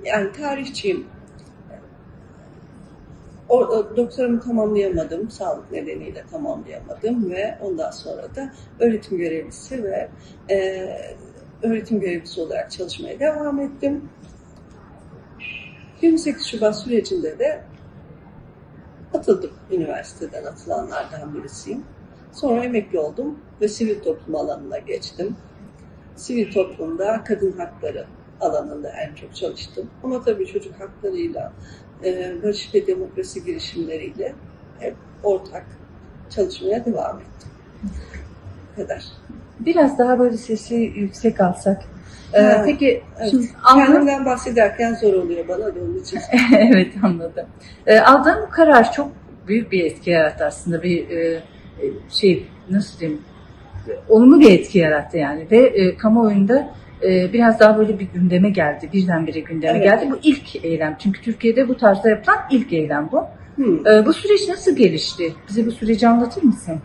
yani tarihçiyim. Doktoramı tamamlayamadım, sağlık nedeniyle tamamlayamadım ve ondan sonra da öğretim görevlisi ve öğretim görevlisi olarak çalışmaya devam ettim. 28 Şubat sürecinde de atıldım. Üniversiteden atılanlardan birisiyim. Sonra emekli oldum ve sivil toplum alanına geçtim. Sivil toplumda kadın hakları alanında en çok çalıştım. Ama tabii çocuk haklarıyla, barış ve demokrasi girişimleriyle hep ortak çalışmaya devam ettim. Bu kadar. Biraz daha böyle sesi yüksek alsak. Peki, evet. Şimdi kendimden bahsederken zor oluyor bana da onun için. Evet, anladım. Aldığım bu karar çok büyük bir etki yarattı aslında. Bir nasıl diyeyim, olumlu bir etki yarattı yani. Ve kamuoyunda biraz daha böyle bir gündeme geldi. Birdenbire gündeme geldi. Bu ilk eylem. Çünkü Türkiye'de bu tarzda yapılan ilk eylem bu. Bu süreç nasıl gelişti? Bize bu süreci anlatır mısın?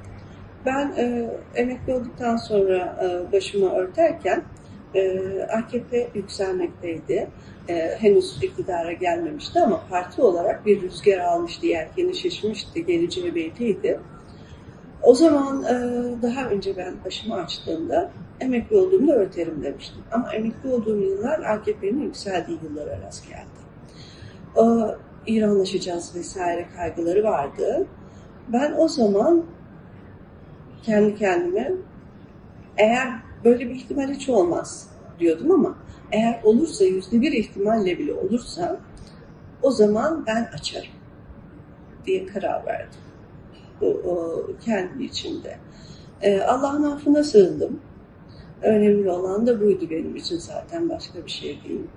Ben emekli olduktan sonra başımı örterken AKP yükselmekteydi. Henüz iktidara gelmemişti ama parti olarak bir rüzgar almıştı, yelkeni şişmişti, geleceği belliydi. O zaman daha önce ben başımı açtığımda emekli olduğumda örterim demiştim. Ama emekli olduğum yıllar AKP'nin yükseldiği yıllara rast geldi. İranlaşacağız vesaire kaygıları vardı. Ben o zaman kendi kendime eğer böyle bir ihtimal hiç olmaz diyordum ama eğer olursa %1 ihtimalle bile olursa o zaman ben açarım diye karar verdim. Kendi içimde. Allah'ın affına sığındım. Önemli olan da buydu benim için, zaten başka bir şey değil.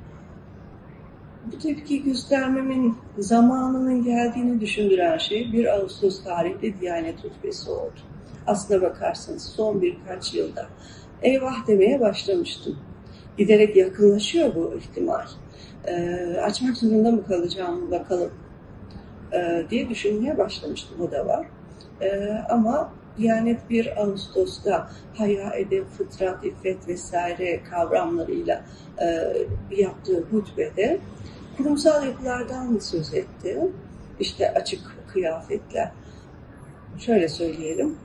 Bu tepki göstermemin zamanının geldiğini düşündüren şey 1 Ağustos tarihli Diyanet hutbesi oldu. Aslına bakarsanız son birkaç yılda eyvah demeye başlamıştım. Giderek yakınlaşıyor bu ihtimal. Açmak zorunda mı kalacağım bakalım diye düşünmeye başlamıştım, o da var. Ama Diyanet 1 Ağustos'ta haya, edep, fıtrat, iffet vesaire kavramlarıyla yaptığı hutbede kurumsal yapılardan söz etti. İşte açık kıyafetler. Şöyle söyleyelim.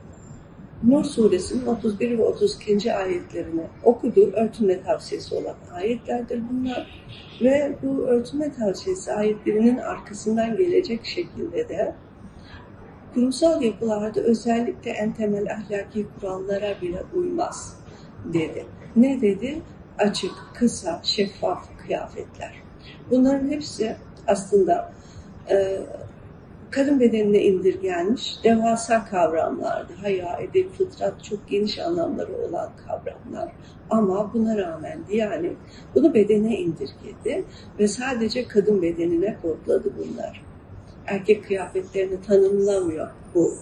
Nur suresinin 31 ve 32. ayetlerini okudu. Örtünme tavsiyesi olan ayetlerdir bunlar. Ve bu örtünme tavsiyesi ayetlerinin arkasından gelecek şekilde de kurumsal yapılarda özellikle en temel ahlaki kurallara bile uymaz dedi. Ne dedi? Açık, kısa, şeffaf kıyafetler. Bunların hepsi aslında kadın bedenine indirgenmiş devasa kavramlardı. Haya, edep, fıtrat çok geniş anlamları olan kavramlar. Ama buna rağmen Diyanet bunu bedene indirgedi ve sadece kadın bedenine kodladı bunlar. Erkek kıyafetlerini tanımlamıyor bu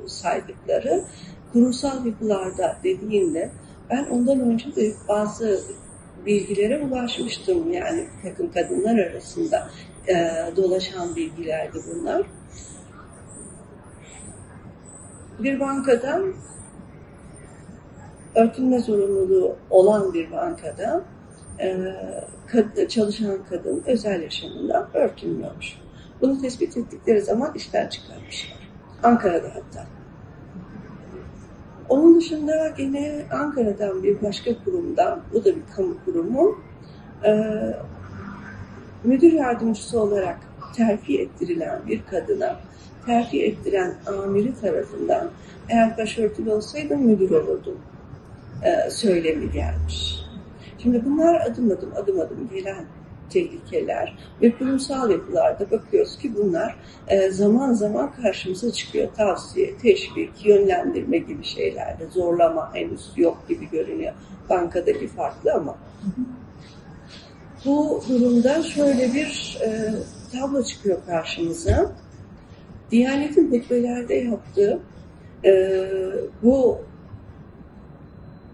saydıkları. Kurumsal yapılarda dediğinde ben ondan önce de bazı bilgilere ulaşmıştım. Yani takım kadınlar arasında dolaşan bilgilerdi bunlar. Bir bankadan, örtünme zorunluluğu olan bir bankada çalışan kadın özel yaşamında örtünmüyormuş. Bunu tespit ettikleri zaman işten çıkarmışlar. Ankara'da hatta. Onun dışında yine Ankara'dan bir başka kurumdan, bu da bir kamu kurumu, müdür yardımcısı olarak terfi ettirilen bir kadına, terfi ettiren amiri tarafından eğer başörtülü olsaydın müdür olurdun söylemi gelmiş. Şimdi bunlar adım adım gelen tehlikeler ve kurumsal yapılarda bakıyoruz ki bunlar zaman zaman karşımıza çıkıyor. Tavsiye, teşvik, yönlendirme gibi şeylerde zorlama henüz yok gibi görünüyor. Bankadaki farklı ama. Bu durumda şöyle bir tablo çıkıyor karşımıza. Diyanet'in hutbelerde yaptığı bu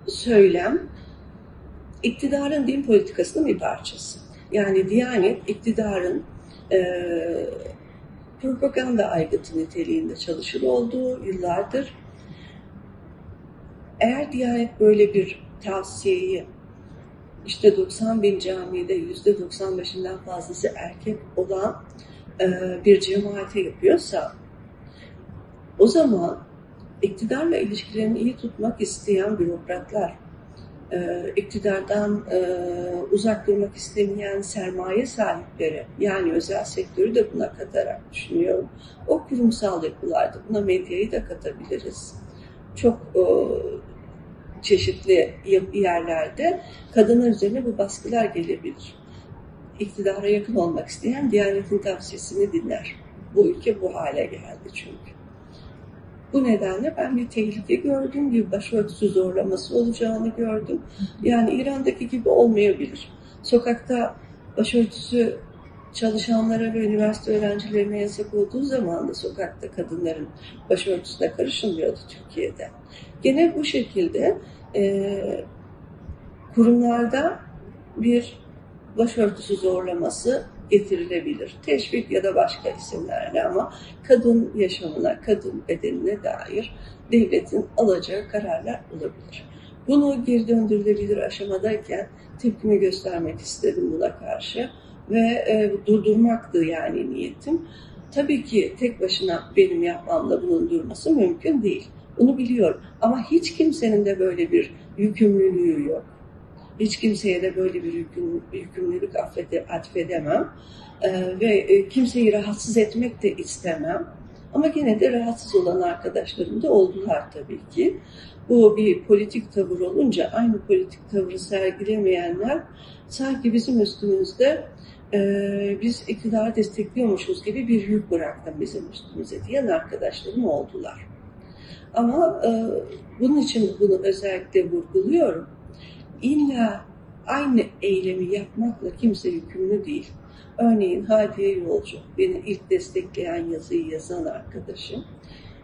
söylem iktidarın din politikasının bir parçası. Yani Diyanet iktidarın propaganda aygıtı niteliğinde çalışır olduğu yıllardır. Eğer Diyanet böyle bir tavsiyeyi işte 90 bin camide %95'inden fazlası erkek olan bir cemaate yapıyorsa, o zaman iktidarla ilişkilerini iyi tutmak isteyen bürokratlar, iktidardan uzak durmak istemeyen sermaye sahipleri, yani özel sektörü de buna katarak düşünüyorum. O kurumsal yapılarda, buna medyayı da katabiliriz. Çok çeşitli yerlerde kadınlar üzerine bu baskılar gelebilir. İktidara yakın olmak isteyen Diyanet'in tavsiyesini dinler. Bu ülke bu hale geldi çünkü. Bu nedenle ben bir tehlike gördüm, bir başörtüsü zorlaması olacağını gördüm. Yani İran'daki gibi olmayabilir. Sokakta başörtüsü çalışanlara ve üniversite öğrencilerine yasak olduğu zaman da sokakta kadınların başörtüsüne karışılmıyordu Türkiye'de. Gene bu şekilde kurumlarda bir başörtüsü zorlaması getirilebilir. Teşvik ya da başka isimlerle, ama kadın yaşamına, kadın bedenine dair devletin alacağı kararlar olabilir. Bunu geri döndürülebilir aşamadayken tepkimi göstermek istedim buna karşı ve durdurmaktı yani niyetim. Tabii ki tek başına benim yapmamla bunun durması mümkün değil. Bunu biliyorum, ama hiç kimsenin de böyle bir yükümlülüğü yok. Hiç kimseye de böyle bir yükümlülük atfedemem ve kimseyi rahatsız etmek de istemem. Ama yine de rahatsız olan arkadaşlarım da oldular tabii ki. Bu bir politik tavır olunca aynı politik tavrı sergilemeyenler sanki bizim üstümüzde biz iktidarı destekliyormuşuz gibi bir yük bıraktım bizim üstümüze diyen arkadaşlarım oldular. Ama bunun için bunu özellikle vurguluyorum. İlla aynı eylemi yapmakla kimse yükümlü değil. Örneğin Hadiye Yolcu, beni ilk destekleyen yazıyı yazan arkadaşım,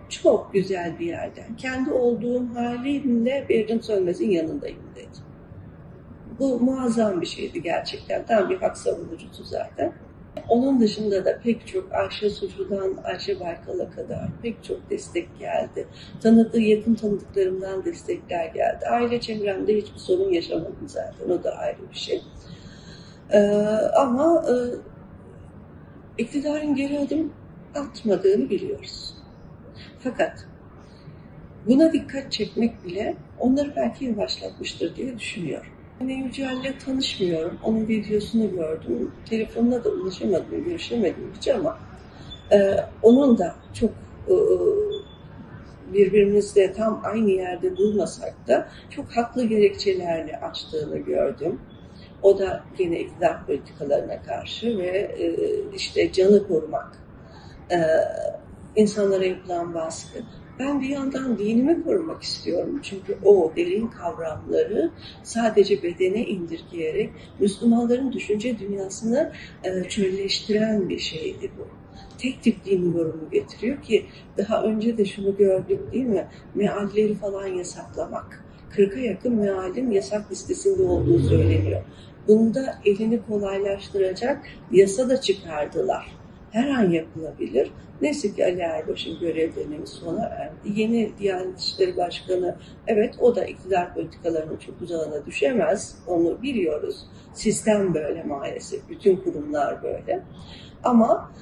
çok güzel bir yerden, kendi olduğum halimle Berrin Sönmez'in yanındayım dedi. Bu muazzam bir şeydi gerçekten. Tam bir hak savunucusu zaten. Onun dışında da pek çok Ayşe Suçlu'dan Ayşe Baykal'a kadar pek çok destek geldi. Tanıdığı, yakın tanıdıklarımdan destekler geldi. Aile çevremde hiçbir sorun yaşamadım zaten. O da ayrı bir şey. Ama iktidarın geri adım atmadığını biliyoruz. Fakat buna dikkat çekmek bile onları belki yavaşlatmıştır diye düşünüyorum. Yücel'le tanışmıyorum. Onun videosunu gördüm. Telefonuna da ulaşamadım, görüşemedim hiç, ama onun da çok birbirimizle tam aynı yerde durmasak da çok haklı gerekçelerle açtığını gördüm. O da yine iktidar politikalarına karşı ve işte canı korumak, insanlara yapılan baskı. Ben bir yandan dinimi korumak istiyorum. Çünkü o derin kavramları sadece bedene indirgeyerek Müslümanların düşünce dünyasını çölleştiren bir şeydi bu. Tek tip din yorumu getiriyor ki daha önce de şunu gördük değil mi? Mealleri falan yasaklamak. 40'a yakın mealin yasak listesinde olduğu söyleniyor. Bunda elini kolaylaştıracak yasa da çıkardılar. Her an yapılabilir. Neyse ki Ali Erbaş'ın görev dönemi sona erdi. Yeni Diyanet İşleri Başkanı, evet, o da iktidar politikalarının çok uzağına düşemez. Onu biliyoruz. Sistem böyle maalesef. Bütün kurumlar böyle. Ama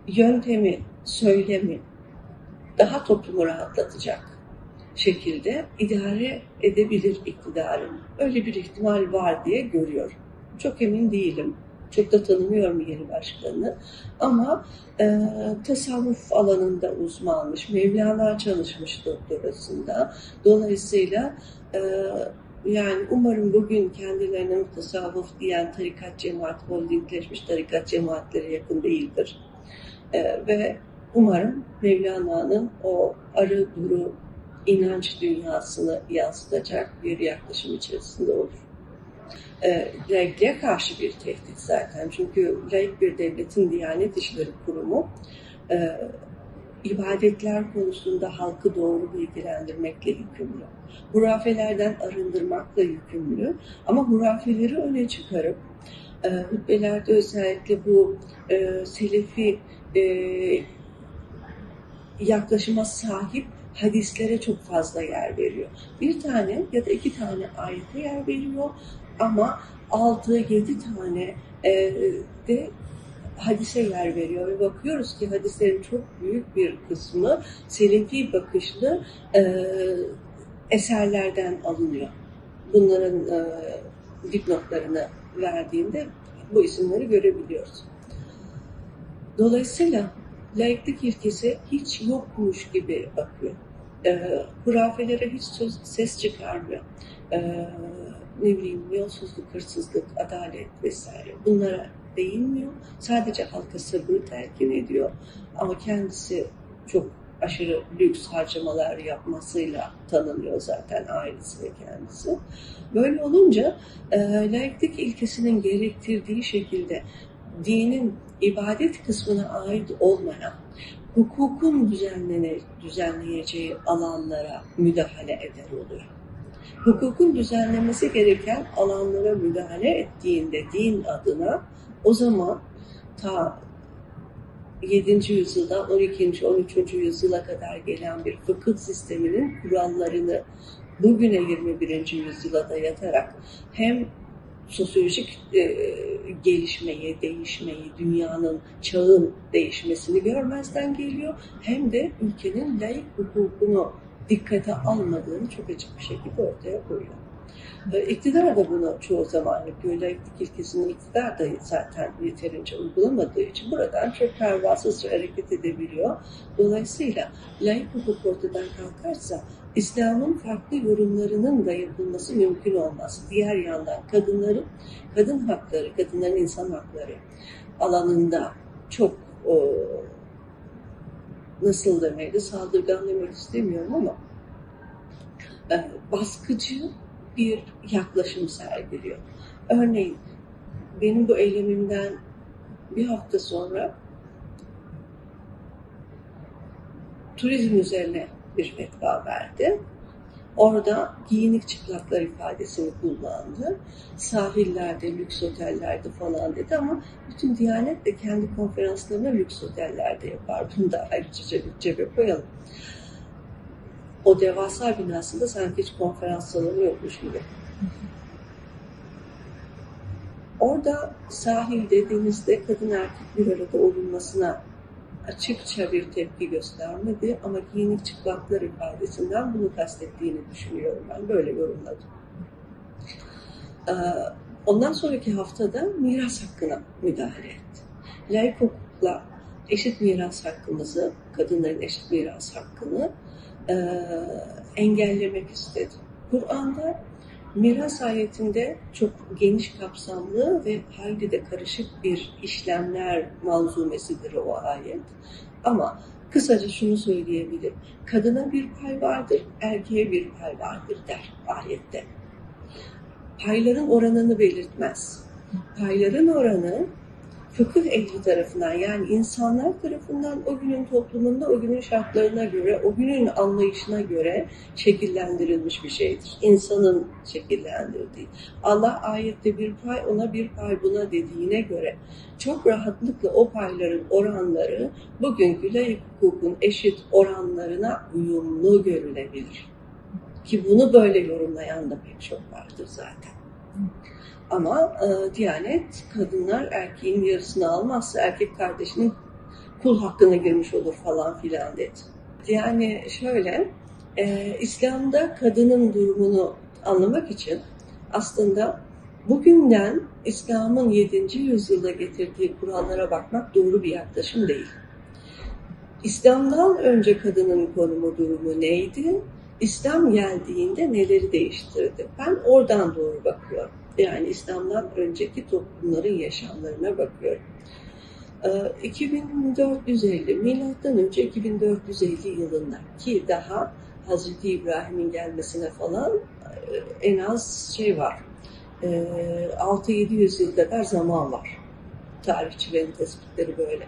yöntemi, söylemi daha toplumu rahatlatacak şekilde idare edebilir iktidarın. Öyle bir ihtimal var diye görüyorum. Çok emin değilim. Çok da tanımıyorum yeni başkanını. Ama tasavvuf alanında uzmanmış, Mevlana çalışmış doktorasında. Dolayısıyla yani umarım bugün kendilerinin tasavvuf diyen tarikat cemaat, holdingleşmiş tarikat cemaatlere yakın değildir. Ve umarım Mevlana'nın o arı duru inanç dünyasını yansıtacak bir yaklaşım içerisinde olur. Laikliğe karşı bir tehdit zaten. Çünkü laik bir devletin Diyanet İşleri Kurumu ibadetler konusunda halkı doğru bilgilendirmekle yükümlü. Hurafelerden arındırmakla yükümlü. Ama hurafeleri öne çıkarıp hutbelerde özellikle bu selefi yaklaşıma sahip hadislere çok fazla yer veriyor. Bir tane ya da iki tane ayete yer veriyor ama 6-7 tane de hadise yer veriyor ve bakıyoruz ki hadislerin çok büyük bir kısmı selefi bakışlı eserlerden alınıyor. Bunların dipnotlarını verdiğinde bu isimleri görebiliyoruz. Dolayısıyla laiklik ilkesi hiç yokmuş gibi bakıyor. Hurafelere hiç ses çıkarmıyor. Ne bileyim, yolsuzluk, hırsızlık, adalet vesaire bunlara değinmiyor. Sadece halka sabrı telkin ediyor. Ama kendisi çok aşırı lüks harcamalar yapmasıyla tanınıyor zaten, ailesi ve kendisi. Böyle olunca laiklik ilkesinin gerektirdiği şekilde dinin ibadet kısmına ait olmayan, hukukun düzenleyeceği alanlara müdahale eder oluyor. Hukukun düzenlemesi gereken alanlara müdahale ettiğinde din adına, o zaman ta 7. yüzyıldan 12. 13. yüzyıla kadar gelen bir fıkıh sisteminin kurallarını bugüne 21. yüzyıla dayatarak hem sosyolojik gelişmeyi, değişmeyi, dünyanın, çağın değişmesini görmezden geliyor, hem de ülkenin laik hukukunu dikkate almadığını çok açık bir şekilde ortaya koyuyor. İktidar da bunu çoğu zaman yapıyor. Laiklik ilkesini iktidar da zaten yeterince uygulamadığı için buradan çok pervasızca hareket edebiliyor. Dolayısıyla laik hukuk ortadan kalkarsa İslam'ın farklı yorumlarının da yapılması mümkün olmaz. Diğer yandan kadın hakları, kadınların insan hakları alanında çok nasıl demeydi, saldırgan demek istemiyorum ama baskıcı bir yaklaşım sergiliyor. Örneğin benim bu eylemimden bir hafta sonra turizm üzerine bir fetva verdi. Orada giyinik çıplaklar ifadesini kullandı. Sahillerde, lüks otellerde falan dedi ama bütün Diyanet de kendi konferanslarını lüks otellerde yapar. Bunu da ayrıca bir cebe koyalım. O devasa binasında sanki hiç konferans salonu yokmuş gibi. Orada sahilde, denizde kadın erkek bir arada olunmasına açıkça bir tepki göstermedi ama giyinik çıplaklar ifadesinden bunu kastettiğini düşünüyorum ben. Böyle yorumladım. Ondan sonraki haftada miras hakkına müdahale etti. Laik hukukla eşit miras hakkımızı, kadınların eşit miras hakkını engellemek istedi. Kur'an'da miras ayetinde çok geniş kapsamlı ve hayli de karışık bir işlemler manzumesidir o ayet. Ama kısaca şunu söyleyebilirim. Kadına bir pay vardır, erkeğe bir pay vardır der ayette. Payların oranını belirtmez. Payların oranı fıkıh ehli tarafından, yani insanlar tarafından o günün toplumunda, o günün şartlarına göre, o günün anlayışına göre şekillendirilmiş bir şeydir. İnsanın şekillendirdiği. Allah ayette bir pay ona, bir pay buna dediğine göre çok rahatlıkla o payların oranları bugünkü laik hukukun eşit oranlarına uyumlu görülebilir. Ki bunu böyle yorumlayan da pek çok vardır zaten. Ama Diyanet, kadınlar erkeğin yarısını almazsa erkek kardeşinin kul hakkına girmiş olur falan filan dedi. Yani şöyle, İslam'da kadının durumunu anlamak için aslında bugünden İslam'ın 7. yüzyılda getirdiği kurallara bakmak doğru bir yaklaşım değil. İslam'dan önce kadının konumu, durumu neydi? İslam geldiğinde neleri değiştirdi? Ben oradan doğru bakıyorum. Yani İslam'dan önceki toplumların yaşamlarına bakıyorum. 2450, milattan önce 2450 yılında ki daha Hazreti İbrahim'in gelmesine falan en az var. 6-700 yıl kadar zaman var. Tarihçilerin tespitleri böyle.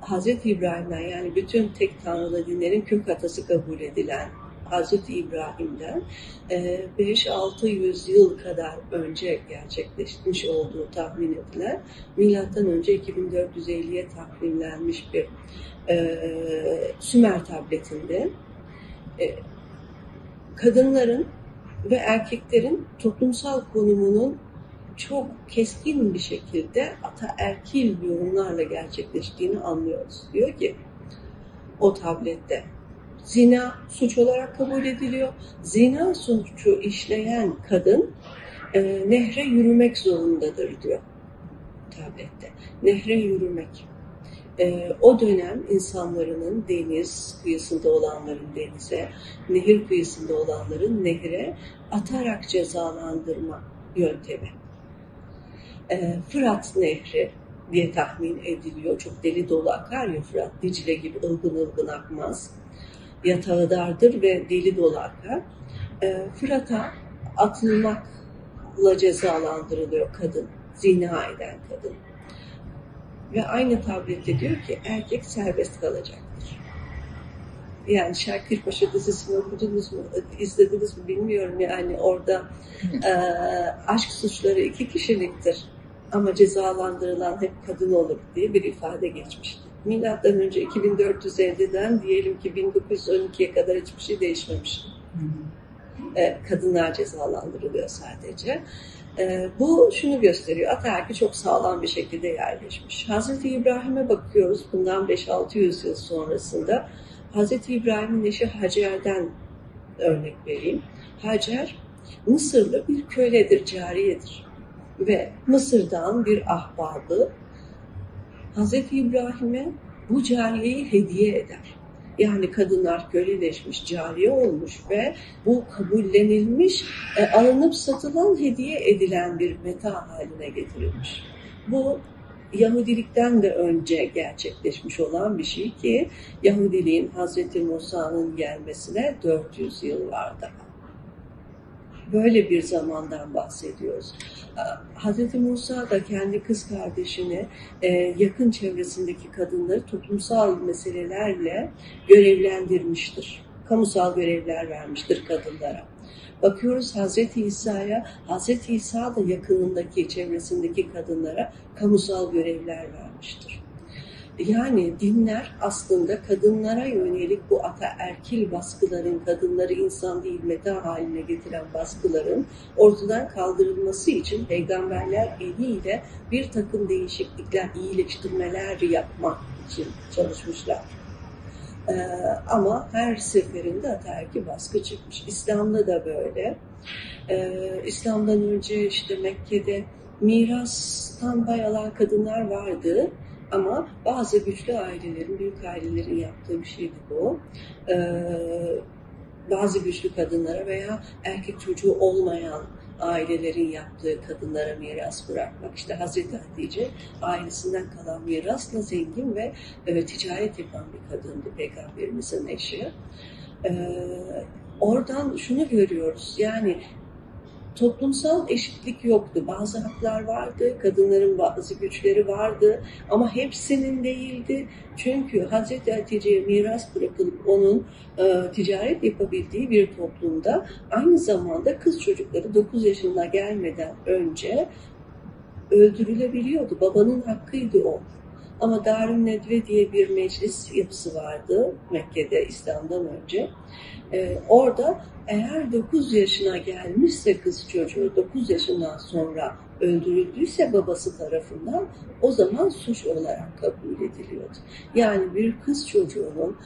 Hazreti İbrahim'den, yani bütün tek tanrılı dinlerin kök atası kabul edilen Hazreti İbrahim'den 5-600 yıl kadar önce gerçekleşmiş olduğu tahmin edilen, milattan önce 2450'ye takvimlenmiş bir Sümer tabletinde E, kadınların ve erkeklerin toplumsal konumunun çok keskin bir şekilde ataerkil yorumlarla gerçekleştiğini anlıyoruz. Diyor ki o tablette zina suç olarak kabul ediliyor. Zina suçu işleyen kadın nehre yürümek zorundadır diyor tablette. Nehre yürümek. O dönem insanların deniz kıyısında olanların denize, nehir kıyısında olanların nehre atarak cezalandırma yöntemi. Fırat Nehri diye tahmin ediliyor. Çok deli dolu akar ya Fırat, Dicle gibi ılgın ılgın akmaz. Yatağı dardır ve deli dolu akar. Fırat'a atılmakla cezalandırılıyor kadın, zina eden kadın. Ve aynı tablette diyor ki erkek serbest kalacaktır. Yani Şakirpaşa dizisini okudunuz mu, izlediniz mi bilmiyorum. Yani orada aşk suçları 2 kişiliktir ama cezalandırılan hep kadın olur diye bir ifade geçmişti. Milattan önce 2450'den diyelim ki 1912'ye kadar hiçbir şey değişmemiş. Kadınlar cezalandırılıyor sadece. Bu şunu gösteriyor, ataerki çok sağlam bir şekilde yerleşmiş. Hazreti İbrahim'e bakıyoruz, bundan 5-600 yıl sonrasında. Hazreti İbrahim'in eşi Hacer'den örnek vereyim. Hacer, Mısırlı bir köledir, cariyedir. Ve Mısır'dan bir ahbabı Hazreti İbrahim'e bu cariyeyi hediye eder. Yani kadınlar köleleşmiş, cariye olmuş ve bu kabullenilmiş, alınıp satılan, hediye edilen bir meta haline getirilmiş. Bu Yahudilikten de önce gerçekleşmiş olan bir şey ki Yahudiliğin Hazreti Musa'nın gelmesine 400 yıl var daha. Böyle bir zamandan bahsediyoruz. Hazreti Musa da kendi kız kardeşini, yakın çevresindeki kadınları toplumsal meselelerle görevlendirmiştir. Kamusal görevler vermiştir kadınlara. Bakıyoruz Hazreti İsa'ya, Hazreti İsa da yakınındaki, çevresindeki kadınlara kamusal görevler vermiştir. Yani dinler aslında kadınlara yönelik bu ataerkil baskıların, kadınları insan değil meta haline getiren baskıların ortadan kaldırılması için peygamberler eliyle bir takım değişiklikler, iyileştirmeler yapmak için çalışmışlar. Ama her seferinde ataerkil baskı çıkmış. İslam'da da böyle. İslam'dan önce işte Mekke'de mirastan pay alan kadınlar vardı. Ama bazı güçlü ailelerin, büyük ailelerin yaptığı bir şeydi bu. Bazı güçlü kadınlara veya erkek çocuğu olmayan ailelerin yaptığı kadınlara miras bırakmak. İşte Hazreti Hatice ailesinden kalan mirasla zengin ve ticaret yapan bir kadındı Peygamberimizin eşi. Oradan şunu görüyoruz, yani toplumsal eşitlik yoktu. Bazı haklar vardı, kadınların bazı güçleri vardı ama hepsinin değildi. Çünkü Hazreti Hatice'ye miras bırakılıp onun ticaret yapabildiği bir toplumda aynı zamanda kız çocukları 9 yaşına gelmeden önce öldürülebiliyordu. Babanın hakkıydı o. Ama Darun Nedve diye bir meclis yapısı vardı Mekke'de İslam'dan önce. Orada eğer 9 yaşına gelmişse kız çocuğu, 9 yaşından sonra öldürüldüyse babası tarafından, o zaman suç olarak kabul ediliyordu. Yani bir kız çocuğunun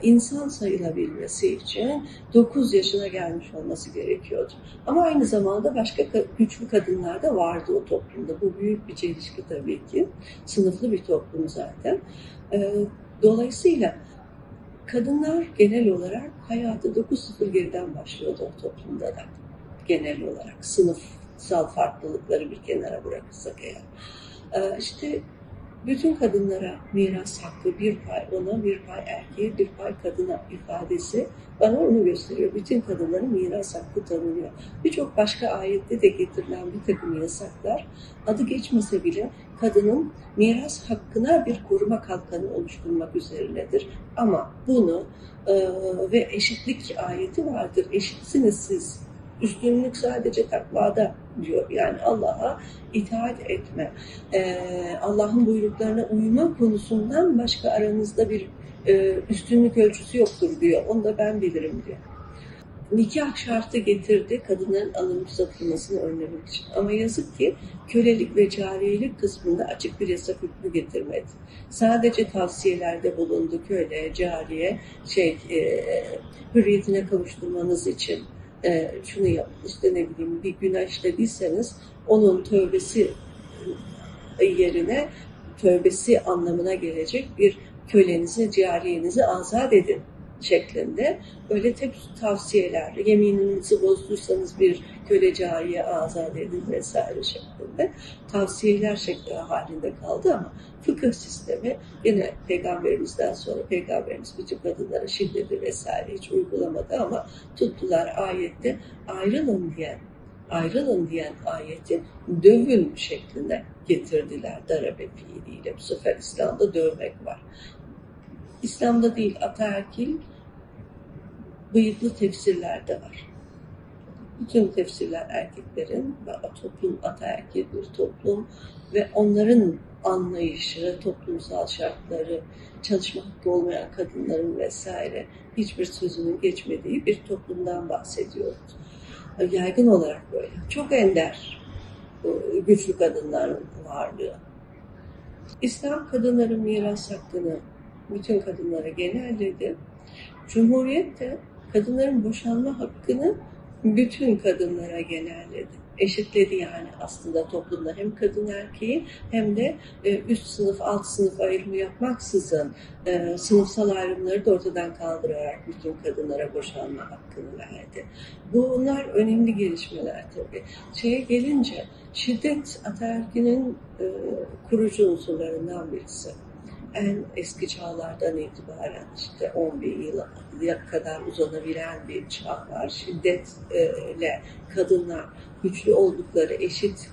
insan sayılabilmesi için 9 yaşına gelmiş olması gerekiyordu. Ama aynı zamanda başka güçlü kadınlar da vardı o toplumda. Bu büyük bir çelişki tabii ki. Sınıflı bir toplum zaten. Dolayısıyla kadınlar genel olarak hayatı 9-0 geriden başlıyordu o toplumda da. Genel olarak sınıfsal farklılıkları bir kenara bırakırsak eğer. İşte bütün kadınlara miras hakkı, bir pay ona, bir pay erkeğe, bir pay kadına ifadesi bana onu gösteriyor. Bütün kadınların miras hakkı tanınıyor. Birçok başka ayette de getirilen bir takım yasaklar adı geçmese bile kadının miras hakkına bir koruma kalkanı oluşturmak üzerinedir. Ama bunu ve eşitlik ayeti vardır. Eşitsiniz siz. Üstünlük sadece takvada diyor. Yani Allah'a itaat etme. Allah'ın buyruklarına uyma konusundan başka aranızda bir üstünlük ölçüsü yoktur diyor. Onu da ben bilirim diyor. Nikah şartı getirdi kadınların alınıp satılmasını önlemek için. Ama yazık ki kölelik ve cariyelik kısmında açık bir yasak hükmü getirmedi. Sadece tavsiyelerde bulundu köle, cariye, hürriyetine kavuşturmanız için şunu yapın, işte ne bileyim bir günah işlediyseniz onun tövbesi yerine tövbesi anlamına gelecek bir kölenizi, cariyenizi azat edin şeklinde böyle tavsiyeler, yemininizi bozduysanız bir köle cariye azat edin vesaire şeklinde tavsiyeler şekli halinde kaldı ama fıkıh sistemi yine peygamberimizden sonra peygamberimiz bütün kadınlara şiddeti vesaire hiç uygulamadı ama tuttular ayette ayrılın diyen ayeti dövün şeklinde getirdiler darabe fiiliyle. Bu sefer İslam'da dövmek var. İslam'da değil, ataerkil bıyıklı tefsirlerde var. Bütün tefsirler erkeklerin ve toplum ataerkil bir toplum ve onların anlayışı, toplumsal şartları, çalışma hakkı olmayan kadınların vesaire hiçbir sözünün geçmediği bir toplumdan bahsediyoruz. Yaygın olarak böyle. Çok ender güçlü kadınların varlığı. İslam kadınların miras hakkını bütün kadınlara genelledi. Cumhuriyet de kadınların boşanma hakkını bütün kadınlara genelledi. Eşitledi yani aslında toplumda hem kadın erkeği hem de üst sınıf alt sınıf ayrımı yapmaksızın sınıfsal ayrımları da ortadan kaldırarak bütün kadınlara boşanma hakkını verdi. Bunlar önemli gelişmeler tabii. Şeye gelince şiddet ataerkinin kurucu unsurlarından birisi. En eski çağlardan itibaren işte 11 yıla kadar uzanabilen bir çağ var. Şiddetle kadınlar güçlü oldukları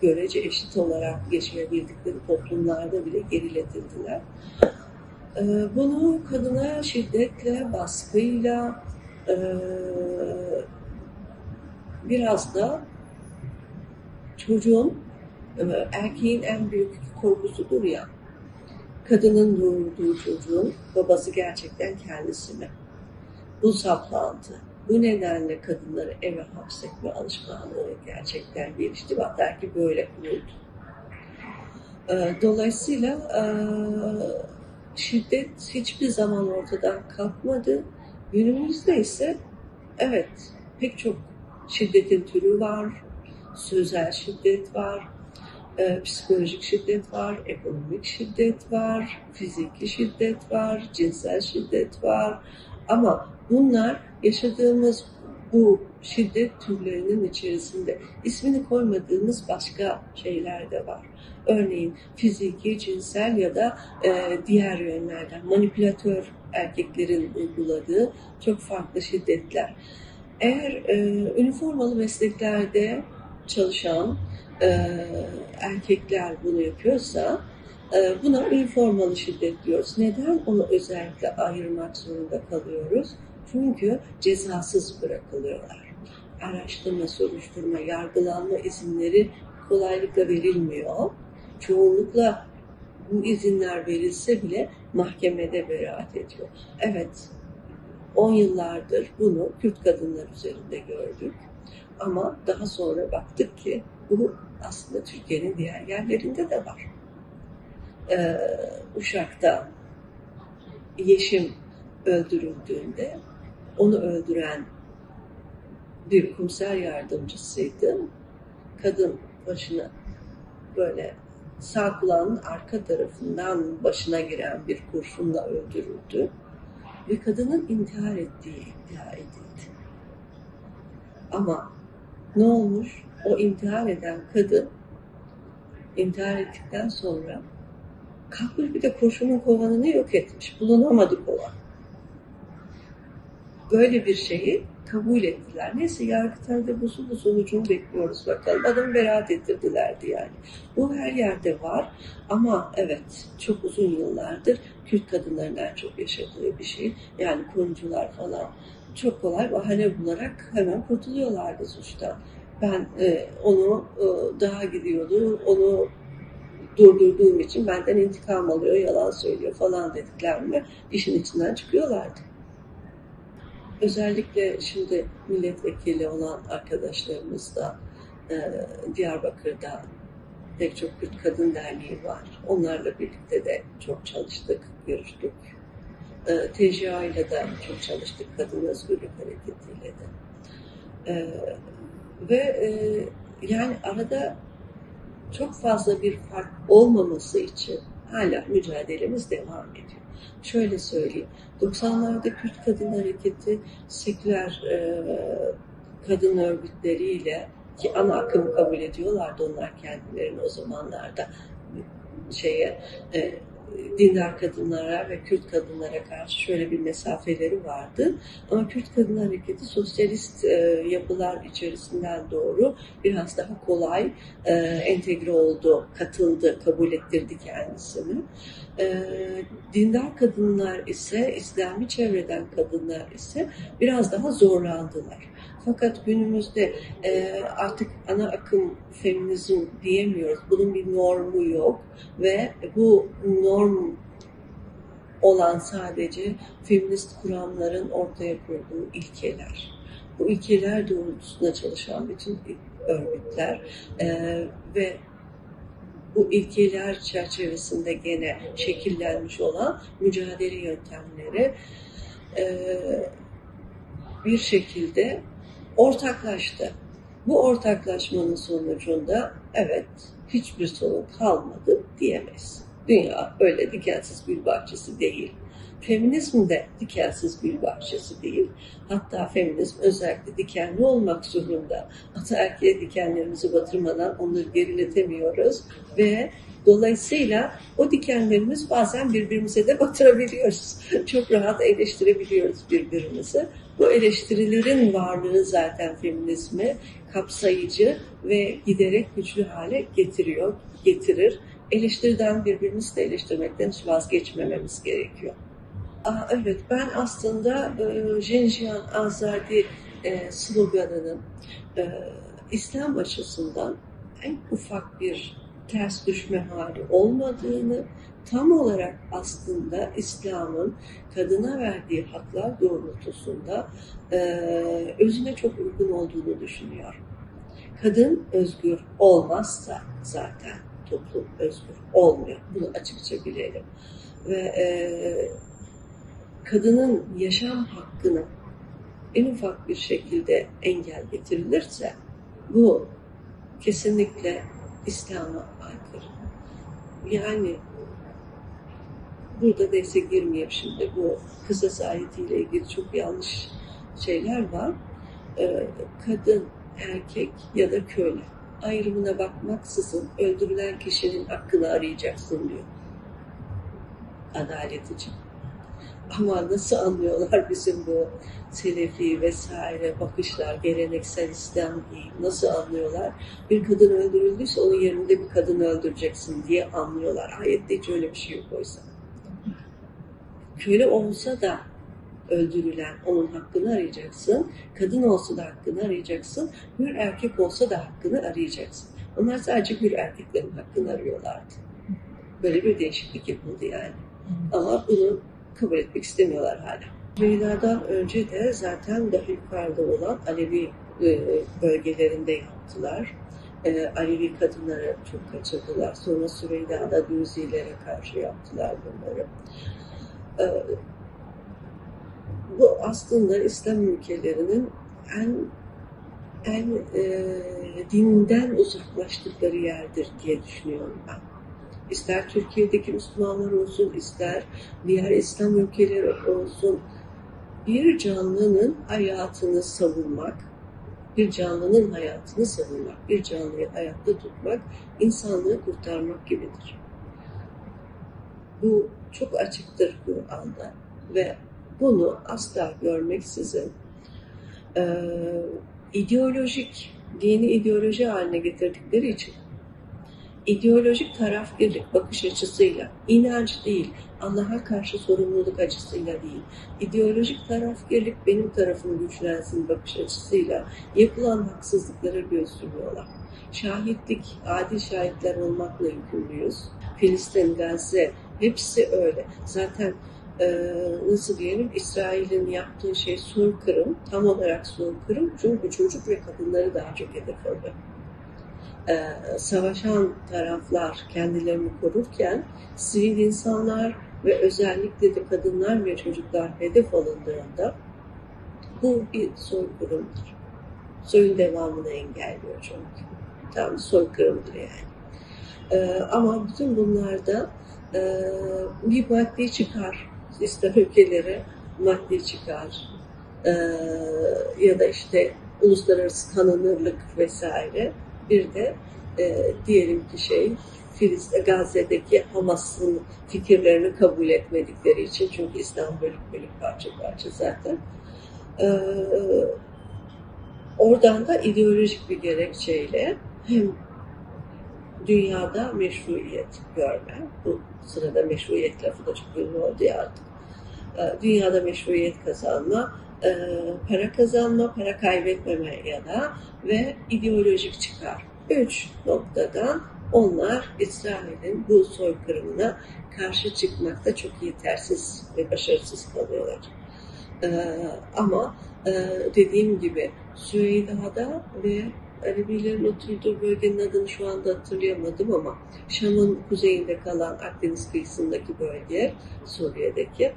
görece eşit olarak yaşayabildikleri toplumlarda bile geriletildiler. Bunu kadına şiddetle, baskıyla biraz da çocuğun, erkeğin en büyük korkusudur ya, kadının doğurduğu çocuğun babası gerçekten kendisi mi? Bu saplantı. Bu nedenle kadınları eve hapsetme alışkanlığı gerçekten gelişti. Hatta ki böyle kuruldu. Dolayısıyla şiddet hiçbir zaman ortadan kalkmadı. Günümüzde ise evet pek çok şiddetin türü var. Sözel şiddet var. Psikolojik şiddet var, ekonomik şiddet var, fiziki şiddet var, cinsel şiddet var. Ama bunlar yaşadığımız bu şiddet türlerinin içerisinde ismini koymadığımız başka şeyler de var. Örneğin fiziki, cinsel ya da diğer yönlerden manipülatör erkeklerin uyguladığı çok farklı şiddetler. Eğer üniformalı mesleklerde çalışan erkekler bunu yapıyorsa buna üniformalı şiddet diyoruz. Neden onu özellikle ayırmak zorunda kalıyoruz? Çünkü cezasız bırakılıyorlar. Araştırma, soruşturma, yargılanma izinleri kolaylıkla verilmiyor. Çoğunlukla bu izinler verilse bile mahkemede beraat ediyor. Evet, 10 yıllardır bunu Kürt kadınlar üzerinde gördük. Ama daha sonra baktık ki bu aslında Türkiye'nin diğer yerlerinde de var. Uşak'ta Yeşim öldürüldüğünde onu öldüren bir komiser yardımcısıydı. Kadın başına böyle sağ kulağının arka tarafından başına giren bir kurşunla öldürüldü. Ve kadının intihar ettiği iddia edildi. Ama ne olmuş? O intihar eden kadın intihar ettikten sonra kalkmış bir de kurşunun kovanını yok etmiş. Bulunamadı kovan. Böyle bir şeyi kabul ettiler. Neyse Yargıtay'da bu sonucunu bekliyoruz bakalım. Adamı beraat ettirdilerdi yani. Bu her yerde var ama evet çok uzun yıllardır Kürt kadınların en çok yaşadığı bir şey. Yani korucular falan çok kolay bahane bularak hemen kurtuluyorlardı suçtan. Ben onu daha gidiyordu, onu durdurduğum için benden intikam alıyor, yalan söylüyor falan dediklerime işin içinden çıkıyorlardı. Özellikle şimdi milletvekili olan arkadaşlarımız da Diyarbakır'da pek çok Kürt Kadın Derneği var. Onlarla birlikte de çok çalıştık, görüştük. TCA ile de çok çalıştık, Kadın Özgürlük Hareketi'yle de. Yani arada çok fazla bir fark olmaması için hala mücadelemiz devam ediyor. Şöyle söyleyeyim, 90'larda Kürt Kadın Hareketi seküler kadın örgütleriyle, ki ana akımı kabul ediyorlardı onlar kendilerini o zamanlarda, dindar kadınlara ve Kürt kadınlara karşı şöyle bir mesafeleri vardı. Ama Kürt Kadın Hareketi sosyalist yapılar içerisinden doğru biraz daha kolay entegre oldu, katıldı, kabul ettirdi kendisini. Dindar kadınlar ise, İslami çevreden kadınlar ise biraz daha zorlandılar. Fakat günümüzde artık ana akım feminizm diyemiyoruz. Bunun bir normu yok ve bu norm olan sadece feminist kuramların ortaya koyduğu ilkeler. Bu ilkeler doğrultusunda çalışan bütün örgütler ve bu ilkeler çerçevesinde gene şekillenmiş olan mücadele yöntemleri bir şekilde ortaklaştı. Bu ortaklaşmanın sonucunda evet hiçbir sorun kalmadı diyemeyiz. Dünya öyle dikensiz gül bahçesi değil. Feminizm de dikensiz gül bahçesi değil. Hatta feminizm özellikle dikenli olmak zorunda. Ataerkiye dikenlerimizi batırmadan onları geriletemiyoruz ve dolayısıyla o dikenlerimiz bazen birbirimize de batırabiliyoruz. Çok rahat eleştirebiliyoruz birbirimizi. Bu eleştirilerin varlığı zaten feminizmi kapsayıcı ve giderek güçlü hale getirir. Eleştiriden, birbirimizi de eleştirmekten hiç vazgeçmememiz gerekiyor. Evet, ben aslında Jinjiyan Azadi sloganının İslam açısından en ufak bir ters düşme hali olmadığını, tam olarak aslında İslam'ın kadına verdiği haklar doğrultusunda özüne çok uygun olduğunu düşünüyorum. Kadın özgür olmazsa zaten toplum özgür olmuyor. Bunu açıkça bilelim. Ve kadının yaşam hakkına en ufak bir şekilde engel getirilirse bu kesinlikle İslam'a aykırı. Yani burada neyse girmeyeyim şimdi. Bu kısas ayetiyle ilgili çok yanlış şeyler var. Kadın, erkek ya da köle ayrımına bakmaksızın öldürülen kişinin hakkını arayacaksın diyor. Adalet için. Ama nasıl anlıyorlar bizim bu selefi vesaire bakışlar, geleneksel İslam değil, nasıl anlıyorlar? Bir kadın öldürüldüyse onun yerinde bir kadını öldüreceksin diye anlıyorlar. Ayette hiç öyle bir şey yok oysa. Köle olsa da öldürülen onun hakkını arayacaksın, kadın olsa da hakkını arayacaksın, hür erkek olsa da hakkını arayacaksın. Onlar sadece hür erkeklerin hakkını arıyorlardı. Böyle bir değişiklik yapıldı yani. Ama bunu kabul etmek istemiyorlar hala. Süreyya'dan önce de zaten daha yukarıda olan Alevi bölgelerinde yaptılar. Alevi kadınları çok kaçırdılar. Sonra Süreyya'da Düruzilere karşı yaptılar bunları. Bu aslında İslam ülkelerinin en dinden uzaklaştıkları yerdir diye düşünüyorum ben. İster Türkiye'deki Müslümanlar olsun, ister diğer İslam ülkeleri olsun, bir canlının hayatını savunmak, bir canlıyı hayatta tutmak, insanlığı kurtarmak gibidir. Bu çok açıktır Kur'an'da ve bunu asla görmeksizin dini ideoloji haline getirdikleri için ideolojik tarafgirlik bakış açısıyla, inanç değil, Allah'a karşı sorumluluk açısıyla değil, ideolojik tarafgirlik benim tarafım güçlensin bakış açısıyla yapılan haksızlıklara göz yumuyorlar. Şahitlik, adil şahitler olmakla yükümlüyüz. Filistin, Gazze, hepsi öyle. Zaten nasıl diyelim, İsrail'in yaptığı şey soykırım, tam olarak soykırım, çünkü çocuk ve kadınları daha çok hedef alıyor. Savaşan taraflar kendilerini korurken sivil insanlar ve özellikle de kadınlar ve çocuklar hedef alındığında bu bir soykırımdır. Soyun devamını engelliyor çünkü. Tam soykırımdır yani. Ama bütün bunlarda bir maddi çıkar, İslam ülkeleri maddi çıkar ya da işte uluslararası tanınırlık vesaire. Bir de diyelim ki Gazze'deki Hamas'ın fikirlerini kabul etmedikleri için, çünkü İslam bölük parça parça zaten. Oradan da ideolojik bir gerekçeyle hem dünyada meşruiyet görme, bu sırada meşruiyet lafı da çok ünlü oldu ya artık. Dünyada meşruiyet kazanma, para kazanma, para kaybetmeme ya da ve ideolojik çıkar. 3 noktadan onlar İsrail'in bu soykırımına karşı çıkmakta çok yetersiz ve başarısız kalıyorlar. Ama dediğim gibi Süheyda'da ve Alevilerin oturduğu bölgenin adını şu anda hatırlayamadım ama Şam'ın kuzeyinde kalan Akdeniz kıyısındaki bölge, Suriye'deki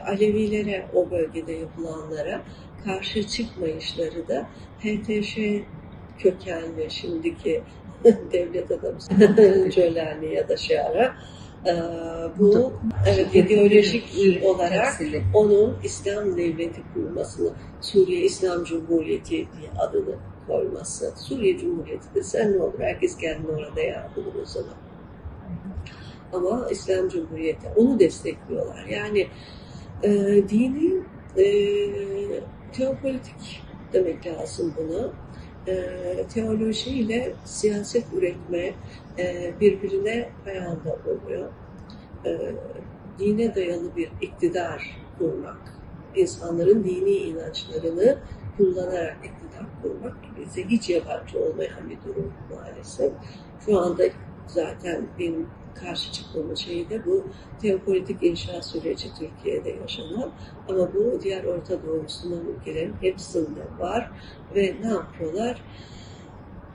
Alevilere, o bölgede yapılanlara karşı çıkmayışları da HTŞ kökenli şimdiki devlet adamı Cölani ya da Şiara bu ideolojik olarak onun İslam devleti kurmasını, Suriye İslam Cumhuriyeti diye adını koyması. Suriye Cumhuriyeti de sen ne olur, herkes kendini orada yargılır o zaman. Ama İslam Cumhuriyeti onu destekliyorlar. Yani dini teopolitik demek lazım buna. Teolojiyle siyaset üretme birbirine ayağında oluyor. Dine dayalı bir iktidar kurmak, insanların dini inançlarını kullanarak iktidar kurmak bize hiç yabancı olmayan bir durum maalesef. Şu anda zaten benim karşı çıkmamın şeyi de bu teopolitik inşa süreci Türkiye'de yaşanan, ama bu diğer Orta Doğu Müslüman ülkelerin hepsinde var ve ne yapıyorlar?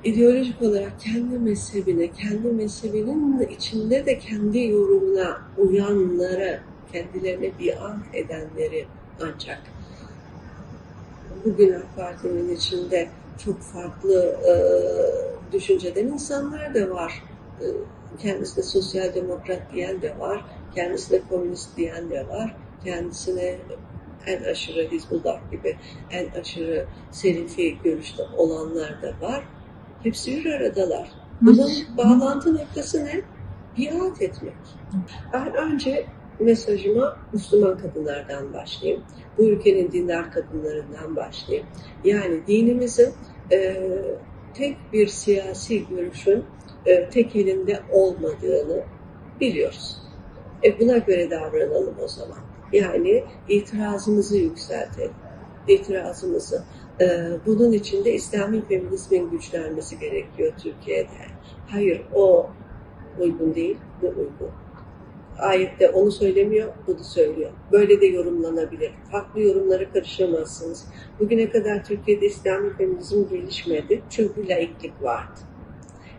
İdeolojik olarak kendi mezhebine, kendi mezhebinin içinde de kendi yorumuna uyanlara, kendilerine biat edenleri ancak bugün AK Parti'nin içinde çok farklı düşünceden insanlar da var. Kendisine sosyal demokrat diyen de var, kendisine komünist diyen de var, kendisine en aşırı Hizbullah gibi en aşırı Selefi görüşte olanlar da var. Hepsi bir aradalar. Bunun bağlantı noktası ne? Biat etmek. Ben önce mesajıma Müslüman kadınlardan başlayayım. Bu ülkenin dindar kadınlarından başlayayım. Yani dinimizin tek bir siyasi görüşün tek elinde olmadığını biliyoruz. Buna göre davranalım o zaman. Yani itirazımızı yükseltelim. İtirazımızı. Bunun için de İslami feminizmin güçlenmesi gerekiyor Türkiye'de. Hayır, o uygun değil, bu uygun. Ayette onu söylemiyor, bunu söylüyor. Böyle de yorumlanabilir. Farklı yorumlara karışamazsınız. Bugüne kadar Türkiye'de İslami feminizm gelişmedi. Çünkü laiklik vardı.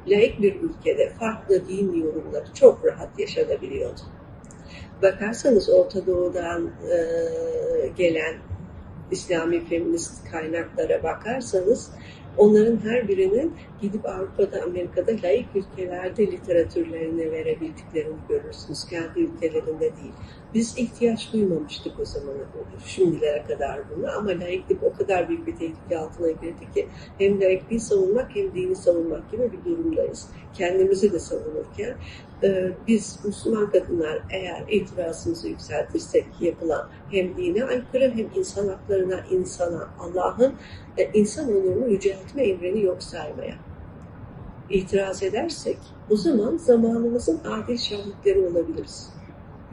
Laik bir ülkede farklı din yorumları çok rahat yaşanabiliyordu. Bakarsanız Orta Doğu'dan gelen İslami feminist kaynaklara bakarsanız onların her birinin gidip Avrupa'da, Amerika'da laik ülkelerde literatürlerini verebildiklerini görürsünüz. Kendi ülkelerinde değil. Biz ihtiyaç duymamıştık o zamana kadar, şimdilere kadar bunu, ama laiklik o kadar büyük bir tehlike altına girdi ki hem laikliği savunmak hem dini savunmak gibi bir durumdayız. Kendimizi de savunurken biz Müslüman kadınlar eğer itirazımızı yükseltirsek yapılan hem dine aykırı hem insan haklarına, insana, Allah'ın insan onurunu yüceltme emrini yok saymaya itiraz edersek o zaman zamanımızın adil şahitleri olabiliriz.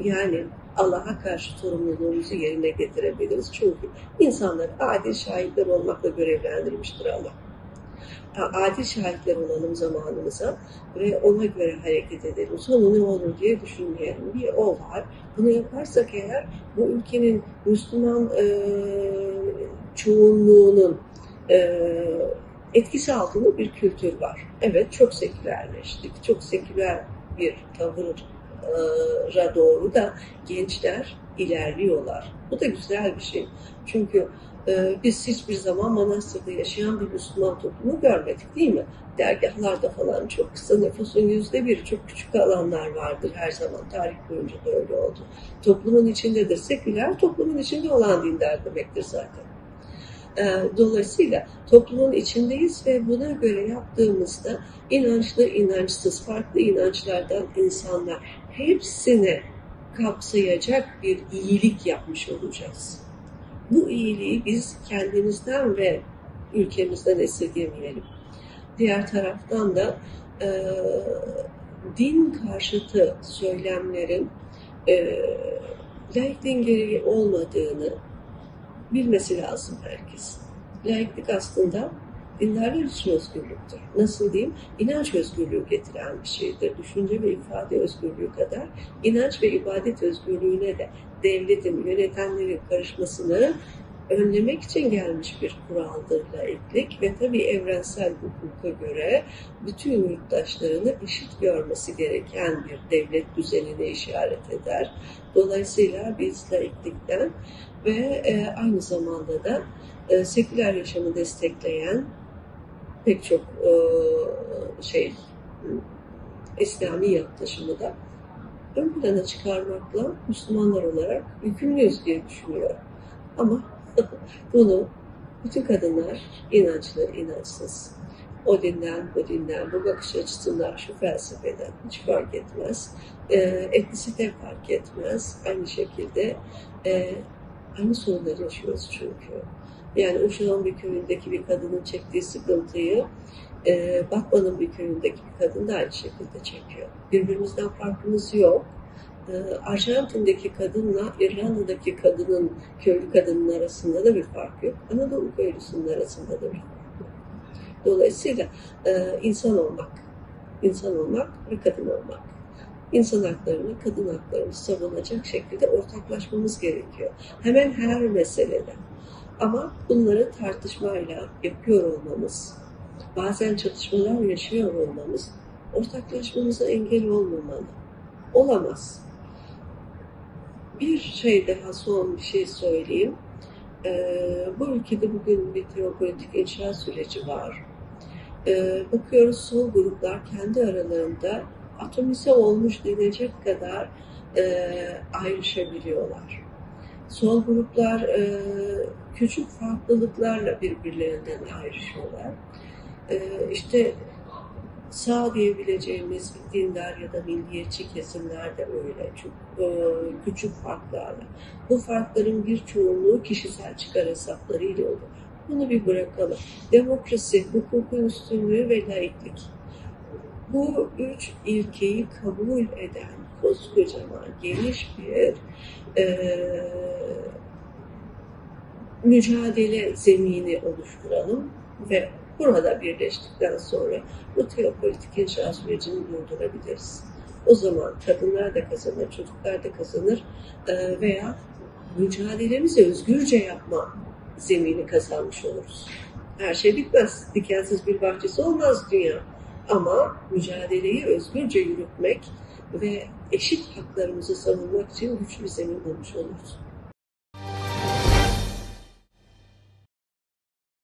Yani Allah'a karşı sorumluluğumuzu yerine getirebiliriz. Çünkü insanları adil şahitler olmakla görevlendirmiştir Allah. adil şahitler olalım zamanımıza ve ona göre hareket edelim. Sonu ne olur diye düşünmeyelim. Bir o var. Bunu yaparsak eğer bu ülkenin Müslüman çoğunluğunun etkisi altında bir kültür var. Evet, çok sekülerleştik. Çok seküler bir tavıra doğru da gençler ilerliyorlar. Bu da güzel bir şey. Çünkü biz hiçbir zaman manastırda yaşayan bir Müslüman toplumu görmedik, değil mi? Dergahlarda falan çok kısa nüfusun %1'i, çok küçük alanlar vardır her zaman. Tarih boyunca da öyle oldu. Toplumun içindedir. Seküler, toplumun içinde olan dindar demektir zaten. Dolayısıyla toplumun içindeyiz ve buna göre yaptığımızda inançlı, inançsız, farklı inançlardan insanlar hepsine kapsayacak bir iyilik yapmış olacağız. Bu iyiliği biz kendimizden ve ülkemizden esirgemeyelim. Diğer taraftan da din karşıtı söylemlerin laikliğin gereği olmadığını bilmesi lazım herkes. Laiklik aslında dinlerler için özgürlüktür. Nasıl diyeyim? İnanç özgürlüğü getiren bir şeydir. Düşünce ve ifade özgürlüğü kadar inanç ve ibadet özgürlüğüne de devletin, yönetenlerin karışmasını önlemek için gelmiş bir kuraldır laiklik ve tabii evrensel hukuka göre bütün yurttaşlarını eşit görmesi gereken bir devlet düzenine işaret eder. Dolayısıyla biz laiklikten ve aynı zamanda da seküler yaşamı destekleyen pek çok İslami yaklaşımı da ön plana çıkarmakla Müslümanlar olarak yükümlüyüz diye düşünüyorum. Ama bunu bütün kadınlar inançlı, inançsız, o dinden, bu dinden, bu bakış açısından, şu felsefeden hiç fark etmez. Etnisite fark etmez. Aynı şekilde aynı sorunları yaşıyoruz çünkü. Yani Uşak'ın bir köyündeki bir kadının çektiği sıkıntıyı Batman'ın bir köyündeki bir kadın da aynı şekilde çekiyor. Birbirimizden farkımız yok. Arjantin'deki kadınla İrlanda'daki kadının, köylü kadının arasında da bir fark yok. Anadolu köylüsünün arasında da bir fark yok. Dolayısıyla insan olmak ve kadın olmak. İnsan haklarını, kadın haklarını savunacak şekilde ortaklaşmamız gerekiyor. Hemen her meselede. Ama bunları tartışmayla yapıyor olmamız, bazen çatışmalar yaşıyor olmamız, ortaklaşmamıza engel olmamalı. Olamaz. Bir şey daha, son bir şey söyleyeyim. Bu ülkede bugün bir teopolitik inşaat süreci var. Bakıyoruz sol gruplar kendi aralarında atomize olmuş denecek kadar ayrışabiliyorlar. Sol gruplar küçük farklılıklarla birbirlerinden ayrışıyorlar. İşte sağ diyebileceğimiz dindar ya da milliyetçi kesimler de öyle. Çok küçük farklarla. Bu farkların bir çoğunluğu kişisel çıkar hesaplarıyla olur. Bunu bir bırakalım. Demokrasi, hukukun üstünlüğü ve laiklik. Bu üç ilkeyi kabul eden koskocaman, geniş bir mücadele zemini oluşturalım ve burada birleştikten sonra bu teopolitik inşaat sürecini durdurabiliriz. O zaman kadınlar da kazanır, çocuklar da kazanır veya mücadelemizi özgürce yapma zemini kazanmış oluruz. Her şey bitmez. Dikensiz bir bahçesi olmaz dünya. Ama mücadeleyi özgürce yürütmek ve eşit haklarımızı savunmak için güçlü zemin bulmuş oluruz.